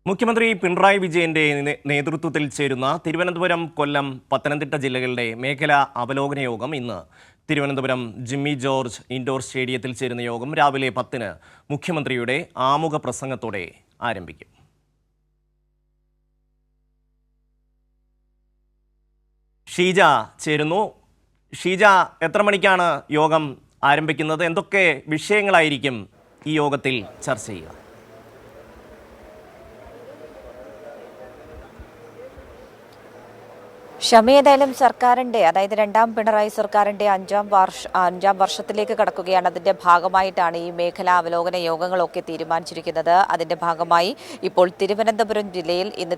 മുഖ്യമന്ത്രി പിണറായി വിജയന്റെ നേതൃത്വത്തിൽ ചേരുന്ന തിരുവനന്തപുരം, കൊല്ലം, പത്തനംതിട്ട ജില്ലകളുടെ മേഖലാ അവലോകന യോഗം ഇന്ന് തിരുവനന്തപുരം ജിമ്മി ജോർജ് ഇൻഡോർ സ്റ്റേഡിയത്തിൽ ചേരുന്ന യോഗം രാവിലെ 10-ന് മുഖ്യമന്ത്രിയുടെ ആമുഖ പ്രസംഗത്തോടെ ആരംഭിക്കും. ഷീജ ചേരുന്നു. ഷീജ, എത്ര മണിക്കാണ് യോഗം ആരംഭിക്കുന്നത്? എന്തൊക്കെ വിഷയങ്ങളായിരിക്കും ഈ യോഗത്തിൽ ചർച്ച ചെയ്യുക? ഷമി, ഏതായാലും സർക്കാരിന്റെ, അതായത് രണ്ടാം പിണറായി സർക്കാരിന്റെ അഞ്ചാം വർഷത്തിലേക്ക് കടക്കുകയാണ്. അതിന്റെ ഭാഗമായിട്ടാണ് ഈ മേഖലാ അവലോകന യോഗങ്ങളൊക്കെ തീരുമാനിച്ചിരിക്കുന്നത്. അതിന്റെ ഭാഗമായി ഇപ്പോൾ തിരുവനന്തപുരം ജില്ലയിൽ ഇന്ന്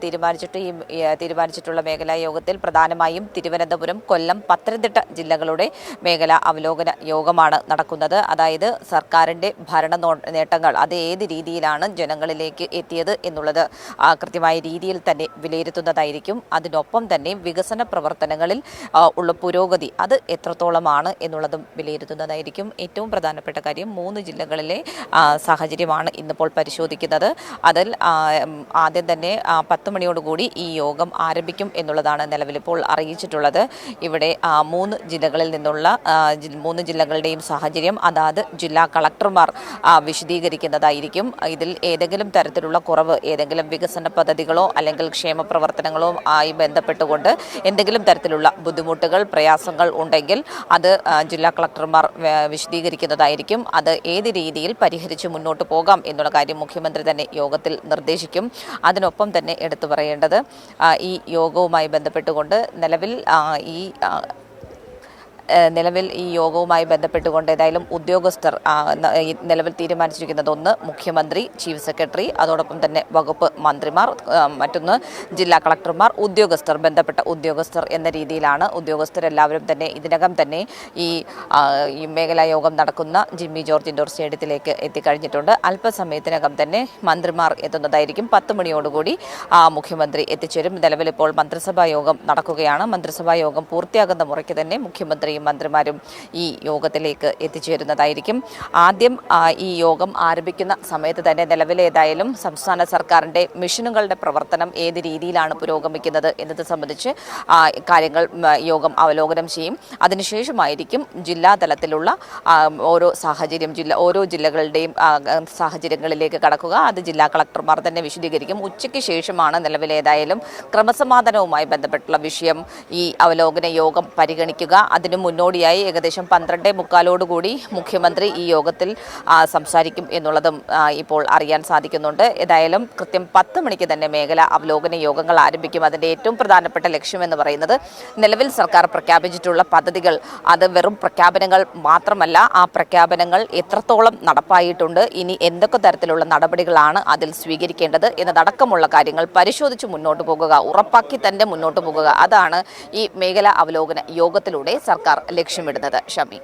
തീരുമാനിച്ചിട്ടുള്ള മേഖലാ യോഗത്തിൽ പ്രധാനമായും തിരുവനന്തപുരം, കൊല്ലം, പത്തനംതിട്ട ജില്ലകളുടെ മേഖലാ അവലോകന യോഗമാണ് നടക്കുന്നത്. അതായത് സർക്കാരിന്റെ ഭരണ നേട്ടങ്ങൾ അത് ഏത് രീതിയിലാണ് ജനങ്ങളിലേക്ക് എത്തിയത് എന്നുള്ളത് കൃത്യമായ രീതിയിൽ തന്നെ വിലയിരുത്തുന്നതായിരിക്കും. അതിനൊപ്പം തന്നെ വികസന പ്രവർത്തനങ്ങളിൽ ഉള്ള പുരോഗതി അത് എത്രത്തോളമാണ് എന്നുള്ളതും വിലയിരുത്തുന്നതായിരിക്കും. ഏറ്റവും പ്രധാനപ്പെട്ട കാര്യം 3 ജില്ലകളിലെ സാഹചര്യമാണ് ഇന്നിപ്പോൾ പരിശോധിക്കുന്നത്. അതിൽ ആദ്യം തന്നെ 10 മണിയോടുകൂടി ഈ യോഗം ആരംഭിക്കും എന്നുള്ളതാണ് നിലവിലിപ്പോൾ അറിയിച്ചിട്ടുള്ളത്. ഇവിടെ 3 ജില്ലകളിൽ നിന്നുള്ള 3 ജില്ലകളുടെയും സാഹചര്യം അതാത് ജില്ലാ കളക്ടർമാർ വിശദീകരിക്കുന്നതായിരിക്കും. ഇതിൽ ഏതെങ്കിലും തരത്തിലുള്ള കുറവ്, ഏതെങ്കിലും വികസന പദ്ധതികളോ അല്ലെങ്കിൽ ക്ഷേമ പ്രവർത്തനങ്ങളോ ആയി ബന്ധപ്പെട്ടുകൊണ്ട് എന്തെങ്കിലും തരത്തിലുള്ള ബുദ്ധിമുട്ടുകൾ, പ്രയാസങ്ങൾ ഉണ്ടെങ്കിൽ അത് ജില്ലാ കളക്ടർമാർ വിശദീകരിക്കുന്നതായിരിക്കും. അത് ഏത് രീതിയിൽ പരിഹരിച്ച് മുന്നോട്ട് പോകാം എന്നുള്ള കാര്യം മുഖ്യമന്ത്രി തന്നെ യോഗത്തിൽ നിർദ്ദേശിക്കും. അതിനൊപ്പം തന്നെ എടുത്തു പറയേണ്ടത്, ഈ യോഗവുമായി ബന്ധപ്പെട്ടുകൊണ്ട് നിലവിൽ ഈ യോഗവുമായി ബന്ധപ്പെട്ടുകൊണ്ട് ഏതായാലും ഉദ്യോഗസ്ഥർ നിലവിൽ തീരുമാനിച്ചിരിക്കുന്നത് ഒന്ന് മുഖ്യമന്ത്രി, ചീഫ് സെക്രട്ടറി, അതോടൊപ്പം തന്നെ വകുപ്പ് മന്ത്രിമാർ, മറ്റൊന്ന് ജില്ലാ കളക്ടർമാർ, ബന്ധപ്പെട്ട ഉദ്യോഗസ്ഥർ എന്ന രീതിയിലാണ്. ഉദ്യോഗസ്ഥരെല്ലാവരും തന്നെ ഇതിനകം തന്നെ ഈ മേഖലാ യോഗം നടക്കുന്ന ജിമ്മി ജോർജ് ഇൻഡോർ സ്റ്റേഡിയത്തിലേക്ക് എത്തിക്കഴിഞ്ഞിട്ടുണ്ട്. അല്പസമയത്തിനകം തന്നെ മന്ത്രിമാർ എത്തുന്നതായിരിക്കും. 10 മണിയോടുകൂടി മുഖ്യമന്ത്രി എത്തിച്ചേരും. നിലവിലിപ്പോൾ മന്ത്രിസഭാ യോഗം നടക്കുകയാണ്. മന്ത്രിസഭാ യോഗം പൂർത്തിയാകുന്ന മുറയ്ക്ക് തന്നെ മുഖ്യമന്ത്രി മന്ത്രിമാരും ഈ യോഗത്തിലേക്ക് എത്തിച്ചേരുന്നതായിരിക്കും. ആദ്യം ഈ യോഗം ആരംഭിക്കുന്ന സമയത്ത് തന്നെ നിലവിലേതായാലും സംസ്ഥാന സർക്കാരിൻ്റെ മിഷനുകളുടെ പ്രവർത്തനം ഏത് രീതിയിലാണ് പുരോഗമിക്കുന്നത് എന്നത് സംബന്ധിച്ച് കാര്യങ്ങൾ യോഗം അവലോകനം ചെയ്യും. അതിനുശേഷമായിരിക്കും ജില്ലാതലത്തിലുള്ള ഓരോ ജില്ലകളുടെയും സാഹചര്യങ്ങളിലേക്ക് കടക്കുക. അത് ജില്ലാ കളക്ടർമാർ തന്നെ വിശദീകരിക്കും. ഉച്ചയ്ക്ക് ശേഷമാണ് നിലവിലേതായാലും ക്രമസമാധാനവുമായി ബന്ധപ്പെട്ടുള്ള വിഷയം ഈ അവലോകന യോഗം പരിഗണിക്കുക. അതിനു മുന്നോടിയായി ഏകദേശം 12:45 മുഖ്യമന്ത്രി ഈ യോഗത്തിൽ സംസാരിക്കും എന്നുള്ളതും ഇപ്പോൾ അറിയാൻ സാധിക്കുന്നുണ്ട്. ഏതായാലും കൃത്യം 10 മണിക്ക് തന്നെ മേഖലാ അവലോകന യോഗങ്ങൾ ആരംഭിക്കും. അതിൻ്റെ ഏറ്റവും പ്രധാനപ്പെട്ട ലക്ഷ്യമെന്ന് പറയുന്നത് നിലവിൽ സർക്കാർ പ്രഖ്യാപിച്ചിട്ടുള്ള പദ്ധതികൾ അത് വെറും പ്രഖ്യാപനങ്ങൾ മാത്രമല്ല, ആ പ്രഖ്യാപനങ്ങൾ എത്രത്തോളം നടപ്പായിട്ടുണ്ട്, ഇനി എന്തൊക്കെ തരത്തിലുള്ള നടപടികളാണ് അതിൽ സ്വീകരിക്കേണ്ടത് എന്നതടക്കമുള്ള കാര്യങ്ങൾ പരിശോധിച്ച് മുന്നോട്ട് പോകുക, ഉറപ്പാക്കി തന്നെ മുന്നോട്ട് പോകുക. അതാണ് ഈ മേഖലാ അവലോകന യോഗത്തിലൂടെ സർക്കാർ ലക്ഷ്യമിടുന്നത്. ഷമി,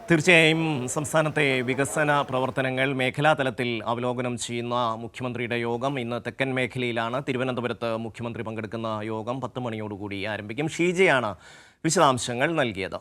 തീർച്ചയായും സംസ്ഥാനത്തെ വികസന പ്രവർത്തനങ്ങൾ മേഖലാ തലത്തിൽ അവലോകനം ചെയ്യുന്ന മുഖ്യമന്ത്രിയുടെ യോഗം ഇന്ന് തെക്കൻ മേഖലയിലാണ്. തിരുവനന്തപുരത്ത് മുഖ്യമന്ത്രി പങ്കെടുക്കുന്ന യോഗം 10 മണിയോടുകൂടി ആരംഭിക്കും. ഷീജയാണ് വിശദാംശങ്ങൾ നൽകിയത്.